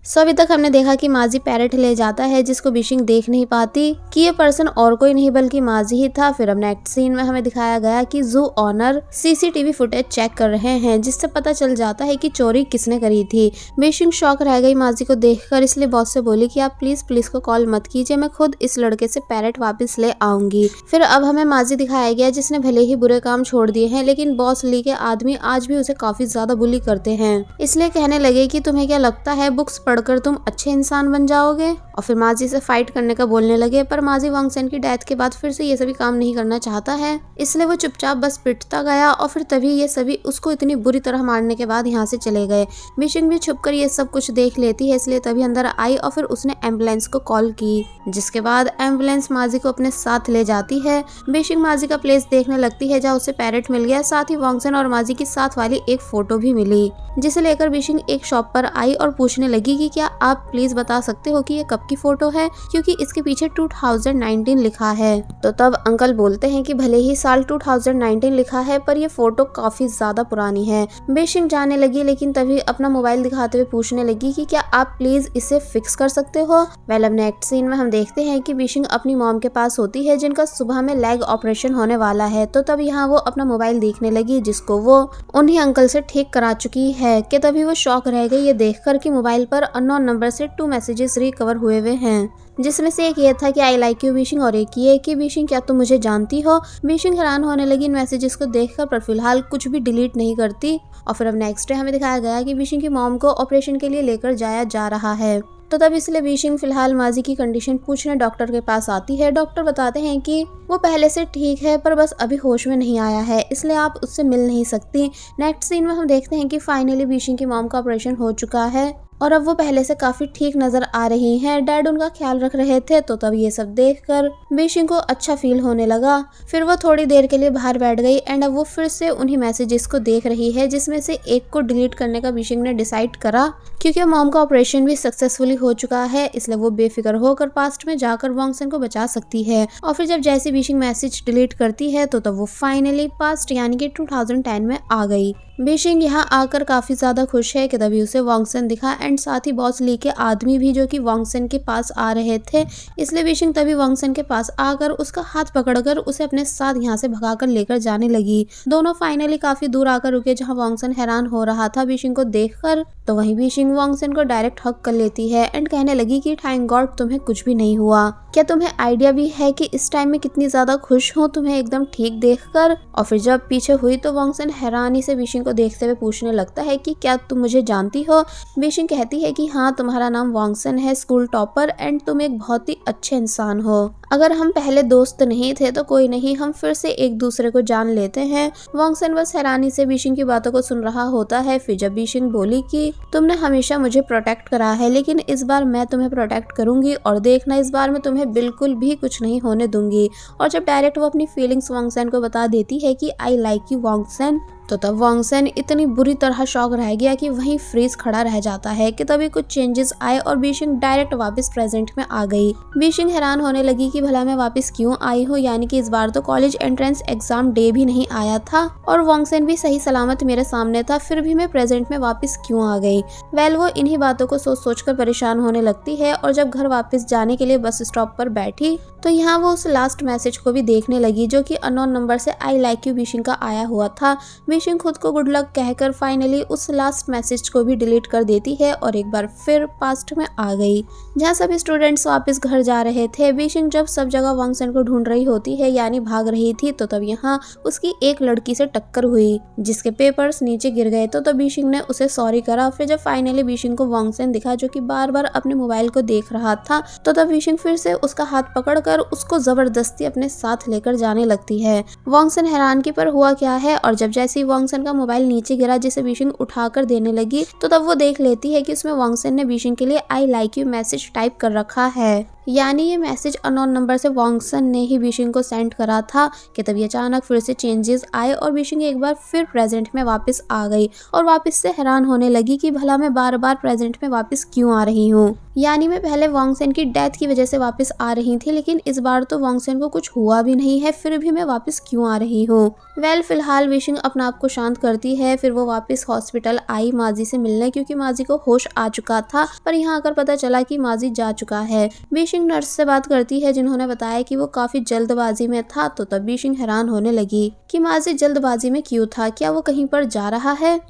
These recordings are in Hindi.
सो अभी तक हमने देखा कि माजी पैरेट ले जाता है जिसको बिशिंग देख नहीं पाती कि ये पर्सन और कोई नहीं बल्कि माजी ही था। फिर अब नेक्स्ट सीन में हमें दिखाया गया कि जू ऑनर सीसीटीवी फुटेज चेक कर रहे हैं जिससे पता चल जाता है कि चोरी किसने करी थी। बिशिंग शॉक रह गई माजी को देखकर, इसलिए बॉस से बोली कि आप प्लीज पुलिस को कॉल मत कीजिए, मैं खुद इस लड़के से पैरेट वापस ले आऊंगी। फिर अब हमें माजी दिखाया गया जिसने भले ही बुरे काम छोड़ दिए हैं लेकिन बॉस ली के आदमी आज भी उसे काफी ज्यादा बुली करते हैं, इसलिए कहने लगे कि तुम्हें क्या लगता है बुक्स पढ़कर तुम अच्छे इंसान बन जाओगे। और फिर माजी से फाइट करने का बोलने लगे, पर माजी वांग सेन की डेथ के बाद फिर से ये सभी काम नहीं करना चाहता है, इसलिए वो चुपचाप बस पिटता गया। और फिर तभी ये सभी उसको इतनी बुरी तरह मारने के बाद यहाँ से चले गए। बिशिंग भी छुपकर ये सब कुछ देख लेती है, इसलिए तभी अंदर आई और फिर उसने एम्बुलेंस को कॉल की, जिसके बाद एम्बुलेंस माजी को अपने साथ ले जाती है। बिशिंग माजी का प्लेस देखने लगती है जहाँ उसे पैरेट मिल गया, साथ ही वांग सेन और माजी की साथ वाली एक फोटो भी मिली, जिसे लेकर बिशिंग एक शॉप पर आई और पूछने लगी कि क्या आप प्लीज बता सकते हो कि ये कब की फोटो है, क्योंकि इसके पीछे 2019 लिखा है। तो तब अंकल बोलते हैं कि भले ही साल 2019 लिखा है पर ये फोटो काफी ज्यादा पुरानी है। बिशिंग जाने लगी लेकिन तभी अपना मोबाइल दिखाते हुए पूछने लगी कि क्या आप प्लीज इसे फिक्स कर सकते हो। वेल अब नेक्स्ट सीन में हम देखते हैं कि बिशिंग अपनी मॉम के पास होती है जिनका सुबह में लेग ऑपरेशन होने वाला है। तो तब यहाँ वो अपना मोबाइल देखने लगी जिसको वो उन्हीं अंकल से ठीक करा चुकी है कि तभी वो शॉक रह गई ये देखकर कि मोबाइल पर अननोन नंबर से 2 मैसेजेस रिकवर हुए हुए हैं, जिसमें से एक ये था कि आई लाइक यू बिशिंग और एक ये कि बिशिंग क्या तुम मुझे जानती हो। बिशिंग हैरान होने लगी इन मैसेजेस को देखकर, पर फिलहाल कुछ भी डिलीट नहीं करती। और फिर अब नेक्स्ट डे हमें दिखाया गया कि बिशिंग की मॉम को ऑपरेशन के लिए लेकर जाया जा रहा है। तो तब इसलिए बिशिंग फिलहाल माजी की कंडीशन पूछने डॉक्टर के पास आती है। डॉक्टर बताते हैं कि वो पहले से ठीक है पर बस अभी होश में नहीं आया है, इसलिए आप उससे मिल नहीं सकती। नेक्स्ट सीन में हम देखते हैं कि फाइनली बिशिंग की मॉम का ऑपरेशन हो चुका है और अब वो पहले से काफी ठीक नजर आ रही हैं। डैड उनका ख्याल रख रहे थे। तो तब ये सब देखकर बिशिंग को अच्छा फील होने लगा। फिर वो थोड़ी देर के लिए बाहर बैठ गई एंड अब वो फिर से उन्हीं मैसेजेस को देख रही है, जिसमें से एक को डिलीट करने का बिशिंग ने डिसाइड करा, क्योंकि मॉम का ऑपरेशन भी सक्सेसफुली हो चुका है, इसलिए वो बेफिक्र होकर पास्ट में जाकर वांग सेन को बचा सकती है। और फिर जब जैसे बिशिंग मैसेज डिलीट करती है तो तब वो फाइनली पास्ट यानी कि 2010 में आ गई। बिशिंग यहाँ आकर काफी ज्यादा खुश है कि तभी उसे वांग सेन दिखा एंड साथ ही बॉस ली के आदमी भी जो कि वांग सेन के पास आ रहे थे, इसलिए बिशिंग तभी वांग सेन के पास आकर उसका हाथ पकड़कर उसे अपने साथ यहाँ से भगाकर लेकर जाने लगी। दोनों फाइनली काफी दूर आकर रुके जहाँ वांग सेन हैरान हो रहा था बिशिंग को देखकर। तो वहीं बिशिंग वांग सेन को डायरेक्ट हक कर लेती है एंड कहने लगी कि थैंक गॉड तुम्हें कुछ भी नहीं हुआ। क्या तुम्हें आइडिया भी है कि इस टाइम में कितनी ज्यादा खुश हूँ तुम्हें एकदम ठीक देखकर। और फिर जब पीछे हुई तो वांग सेन हैरानी से बिशिंग को देखते हुए पूछने लगता है कि क्या तुम मुझे जानती हो। बिशिंग कहती है कि हाँ, तुम्हारा नाम वांग सेन है, स्कूल टॉपर, एंड तुम एक बहुत ही अच्छे इंसान हो। अगर हम पहले दोस्त नहीं थे तो कोई नहीं, हम फिर से एक दूसरे को जान लेते हैं। वांग सेन बस हैरानी से बिशिंग की बातों को सुन रहा होता है। फिर जब बिशिंग बोली कि तुमने हमेशा मुझे प्रोटेक्ट करा है लेकिन इस बार मैं तुम्हें प्रोटेक्ट करूंगी और देखना इस बार मैं तुम्हें बिल्कुल भी कुछ नहीं होने दूंगी। और जब डायरेक्ट वो अपनी फीलिंग्स वांग सेन को बता देती है कि आई लाइक यू वांग सेन, तो तब वांग सेन इतनी बुरी तरह शॉक रह गया कि वहीं फ्रीज खड़ा रह जाता है कि तभी कुछ चेंजेस आए और बिशिंग डायरेक्ट वापस प्रेजेंट में आ गई। बिशिंग हैरान होने लगी कि भला मैं वापस क्यों आई हूँ, यानी कि इस बार तो कॉलेज एंट्रेंस एग्जाम डे भी नहीं आया था और वांग सेन भी सही सलामत मेरे सामने था, फिर भी मैं प्रेजेंट में वापस क्यों आ गई। वेल वो इन्हीं बातों को सोच सोच कर परेशान होने लगती है और जब घर वापस जाने के लिए बस स्टॉप पर बैठी तो यहाँ वो उस लास्ट मैसेज को भी देखने लगी जो कि अननोन नंबर से आई लाइक यू बिशिंग का आया हुआ था। बिशिंग खुद को गुड लक कहकर फाइनली उस लास्ट मैसेज को भी डिलीट कर देती है और एक बार फिर पास्ट में आ गई। जहाँ सभी स्टूडेंट्स वापस घर जा रहे थे, बिशिंग जब सब जगह वांग सेन को ढूंढ रही होती है यानी भाग रही थी, तो तब यहाँ उसकी एक लड़की से टक्कर हुई जिसके पेपर्स नीचे गिर गए। तो तब बिशिंग ने उसे सॉरी करा। फिर जब फाइनली बिशिंग को वांग सेन दिखा जो कि बार बार अपने मोबाइल को देख रहा था, तो तब बिशिंग फिर से उसका हाथ पकड़कर उसको जबरदस्ती अपने साथ लेकर जाने लगती है। वांग सेन हैरान कि पर हुआ क्या है, और जब जैसे ही वांग सेन का मोबाइल नीचे गिरा जिसे बिशिंग उठाकर देने लगी, तो तब वो देख लेती है कि उसमें वांग सेन ने बिशिंग के लिए I like you message type कर रखा है। यानी ये मैसेज अननोन नंबर से वॉन्गसन ने ही बीशिंग को सेंड करा था कि तभी अचानक फिर से चेंजेस आए और बीशिंग एक बार फिर प्रेजेंट में वापस आ गई और वापस से हैरान होने लगी कि भला मैं बार बार प्रेजेंट में वापस क्यों आ रही हूँ। यानी मैं पहले वॉन्गसन की डेथ की वजह से वापस आ रही थी, लेकिन इस बार तो वॉन्गसन को कुछ हुआ भी नहीं है, फिर भी मैं वापस क्यों आ रही हूँ। फिलहाल बीशिंग अपना आप को शांत करती है। फिर वो वापस हॉस्पिटल आई माजी से मिलने, क्योंकि माजी को होश आ चुका था, पर यहाँ आकर पता चला कि माजी जा चुका है। बीशिंग नर्स से बात करती है जिन्होंने बताया कि वो काफी जल्दबाजी में था, तो तब बीशिंग हैरान होने लगी कि माजी जल्दबाजी में क्यों था, क्या वो कहीं पर जा रहा है।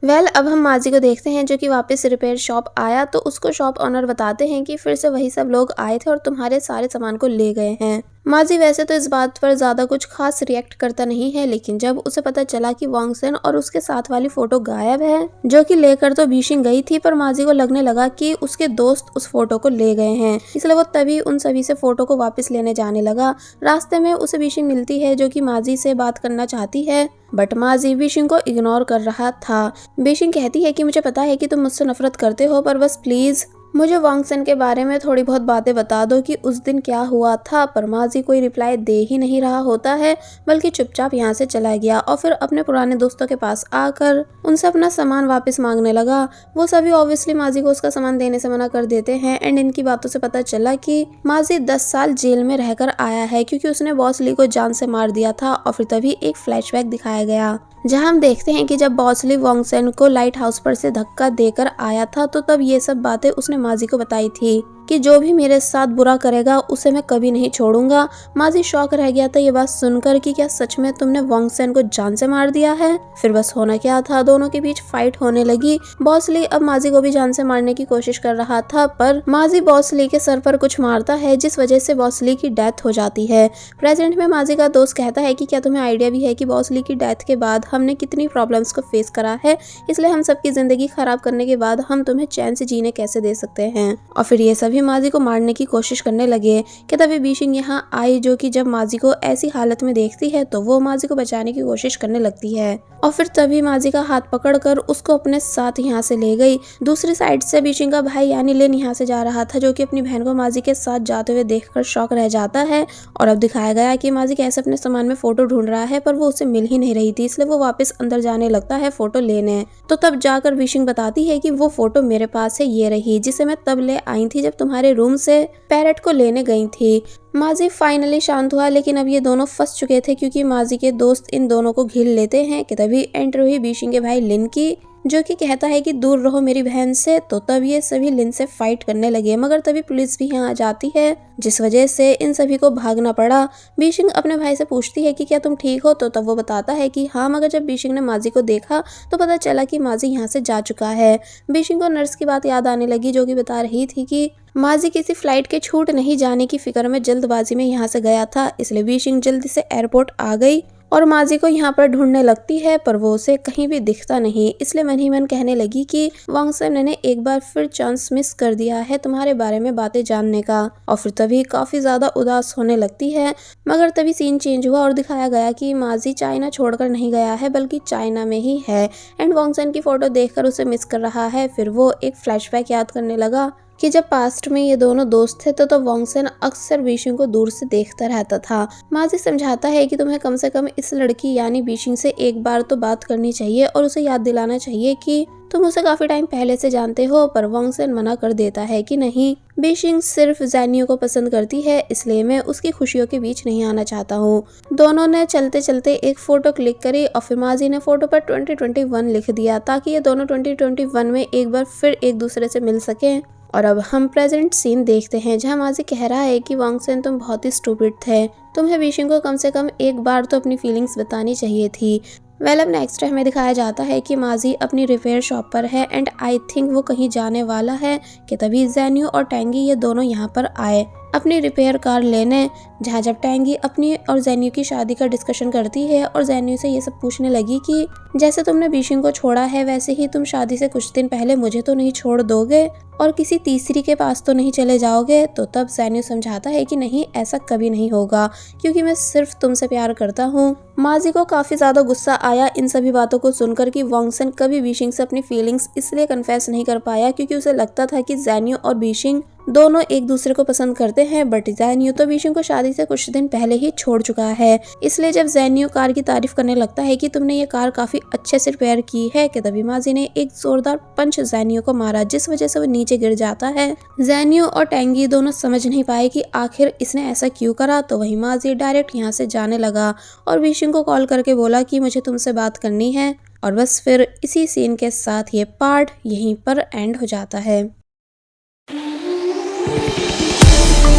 अब हम माजी को देखते हैं जो कि वापस रिपेयर शॉप आया, तो उसको शॉप ऑनर बताते हैं कि फिर से वही सब लोग आए थे और तुम्हारे सारे सामान को ले गए हैं। माजी वैसे तो इस बात पर ज्यादा कुछ खास रिएक्ट करता नहीं है, लेकिन जब उसे पता चला कि वॉन्गसन और उसके साथ वाली फोटो गायब है, जो कि लेकर तो बीशिंग गई थी, पर माजी को लगने लगा कि उसके दोस्त उस फोटो को ले गए हैं, इसलिए वो तभी उन सभी से फोटो को वापस लेने जाने लगा। रास्ते में उसे बीशिंग मिलती है जो कि माजी से बात करना चाहती है, बट माजी बीशिंग को इग्नोर कर रहा था। बीशिंग कहती है कि मुझे पता है कि तुम मुझसे नफरत करते हो, पर बस प्लीज मुझे वॉन्गसन के बारे में थोड़ी बहुत बातें बता दो कि उस दिन क्या हुआ था। पर माजी कोई रिप्लाई दे ही नहीं रहा होता है, बल्कि चुपचाप यहाँ से चला गया और फिर अपने पुराने दोस्तों के पास आकर उनसे अपना सामान वापस मांगने लगा। वो सभी ऑब्वियसली माजी को उसका सामान देने से मना कर देते हैं एंड इनकी बातों से पता चला कि माजी 10 साल जेल में रहकर आया है, क्योंकि उसने बॉस ली को जान से मार दिया था। और फिर तभी एक फ्लैशबैक दिखाया गया जहां हम देखते हैं कि जब बॉस ली वॉन्गसन को लाइट हाउस पर से धक्का देकर आया था, तो तब ये सब बातें उसने माजी को बताई थी कि जो भी मेरे साथ बुरा करेगा उसे मैं कभी नहीं छोड़ूंगा। माजी शॉक रह गया था ये बात सुनकर कि क्या सच में तुमने वॉन्गसन को जान से मार दिया है। फिर बस होना क्या था, दोनों के बीच फाइट होने लगी। बॉस ली अब माजी को भी जान से मारने की कोशिश कर रहा था, पर माजी बॉस ली के सर पर कुछ मारता है, जिस वजह से बॉस ली की डेथ हो जाती है। प्रेजेंट में माजी का दोस्त कहता है कि क्या तुम्हें आइडिया भी है कि बॉस ली की डेथ के बाद हमने कितनी प्रॉब्लम्स को फेस करा है, इसलिए हम सबकी जिंदगी खराब करने के बाद हम तुम्हें चैन से जीने कैसे दे सकते हैं। और फिर ये सभी माजी को मारने की कोशिश करने लगे कि तभी बीशिंग यहाँ आई, जो कि जब माजी को ऐसी हालत में देखती है तो वो माजी को बचाने की कोशिश करने लगती है और फिर तभी माजी का हाथ पकड़कर उसको अपने साथ यहाँ से ले गई। दूसरी साइड से बीशिंग का भाई यानी लिन यहाँ से जा रहा था, जो कि अपनी बहन को माजी के साथ जाते हुए देखकर शॉक रह जाता है। और अब दिखाया गया कि माजी कैसे अपने सामान में फोटो ढूंढ रहा है, पर वो उसे मिल ही नहीं रही थी, इसलिए वो वापस अंदर जाने लगता है फोटो लेने। तो तब जाकर बीशिंग बताती है कि वो फोटो मेरे पास है, ये रही, जिसे मैं तब ले आई थी जब तुम्हारे रूम से पैरेट को लेने गई थी। माजी फाइनली शांत हुआ, लेकिन अब ये दोनों फंस चुके थे, क्योंकि माजी के दोस्त इन दोनों को घिर लेते हैं कि तभी एंट्री हुई बीशिंग के भाई लिन की, जो कि कहता है कि दूर रहो मेरी बहन से। तो तब ये सभी लिन से फाइट करने लगे, मगर तभी पुलिस भी यहाँ आ जाती है, जिस वजह से इन सभी को भागना पड़ा। बीशिंग अपने भाई से पूछती है कि क्या तुम ठीक हो, तो तब वो बताता है कि हाँ, मगर जब बीशिंग ने माजी को देखा तो पता चला कि माजी यहाँ से जा चुका है। बीशिंग को नर्स की बात याद आने लगी, जो कि बता रही थी कि माजी किसी फ्लाइट के छूट नहीं जाने की फिक्र में जल्दबाजी में यहाँ से गया था, इसलिए बीशिंग जल्दी से एयरपोर्ट आ गई और माजी को यहाँ पर ढूंढने लगती है, पर वो उसे कहीं भी दिखता नहीं। इसलिए मन ही मन कहने लगी कि वॉन्गसन ने एक बार फिर चांस मिस कर दिया है तुम्हारे बारे में बातें जानने का। और फिर तभी काफी ज्यादा उदास होने लगती है, मगर तभी सीन चेंज हुआ और दिखाया गया कि माजी चाइना छोड़कर नहीं गया है, बल्कि चाइना में ही है एंड वॉन्गसन की फोटो देखकर उसे मिस कर रहा है। फिर वो एक फ्लैशबैक याद करने लगा कि जब पास्ट में ये दोनों दोस्त थे तो वॉन्गसन अक्सर बीशिंग को दूर से देखता रहता था। माजी समझाता है कि तुम्हें कम से कम इस लड़की यानी बीशिंग से एक बार तो बात करनी चाहिए और उसे याद दिलाना चाहिए कि तुम उसे काफी टाइम पहले से जानते हो, पर वॉन्गसन मना कर देता है कि नहीं, बीशिंग सिर्फ जैनियो को पसंद करती है, इसलिए मैं उसकी खुशियों के बीच नहीं आना चाहता हूँ। दोनों ने चलते चलते एक फोटो क्लिक करी और फिर माजी ने फोटो पर 2021 लिख दिया, ताकि ये दोनों 2021 में एक बार फिर एक दूसरे से मिल सकें। और अब हम प्रेजेंट सीन देखते हैं, जहां माजी कह रहा है कि वॉन्गसन तुम बहुत ही स्टूपिड थे, तुम्हें बीशिंग को कम से कम एक बार तो अपनी फीलिंग्स बतानी चाहिए थी। अब नेक्स्ट हमें दिखाया जाता है कि माजी अपनी रिपेयर शॉप पर है एंड आई थिंक वो कहीं जाने वाला है कि तभी जैनियो और टैंगी ये दोनों यहाँ पर आए अपनी रिपेयर कार लेने, जहाँ जब टैंगी अपनी और जैनियो की शादी का डिस्कशन करती है और जैनियो से ये सब पूछने लगी कि जैसे तुमने बीशिंग को छोड़ा है वैसे ही तुम शादी से कुछ दिन पहले मुझे तो नहीं छोड़ दोगे और किसी तीसरी के पास तो नहीं चले जाओगे। तो तब जैनियो समझाता है कि नहीं, ऐसा कभी नहीं होगा, क्योंकि मैं सिर्फ तुमसे प्यार करता हूँ। माजी को काफी ज्यादा गुस्सा आया इन सभी बातों को सुनकर कि वॉन्गसन कभी बीशिंग से अपनी फीलिंग्स इसलिए कन्फेस नहीं कर पाया क्योंकि उसे लगता था कि जैनियो और बीशिंग दोनों एक दूसरे को पसंद करते हैं, बट ज़ेन्यू तो बीशिंग को शादी से कुछ दिन पहले ही छोड़ चुका है। इसलिए जब ज़ेन्यू कार की तारीफ करने लगता है कि तुमने ये कार काफी अच्छे से रिपेयर की है, कि तभी माजी ने एक जोरदार पंच ज़ेन्यू को मारा, जिस वजह से वो नीचे गिर जाता है। ज़ेन्यू और टेंगी दोनों समझ नहीं पाए कि आखिर इसने ऐसा क्यों करा, तो वही माजी डायरेक्ट यहाँ से जाने लगा और बीशिंग को कॉल करके बोला कि मुझे तुमसे बात करनी है। और बस फिर इसी सीन के साथ ये पार्ट यहीं पर एंड हो जाता है।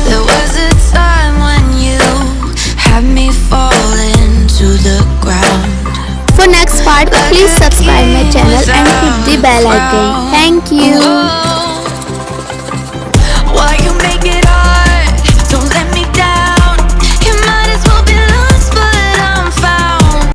There was a time when you had me falling to the ground. For next part, please subscribe my channel and hit the bell icon. Thank you.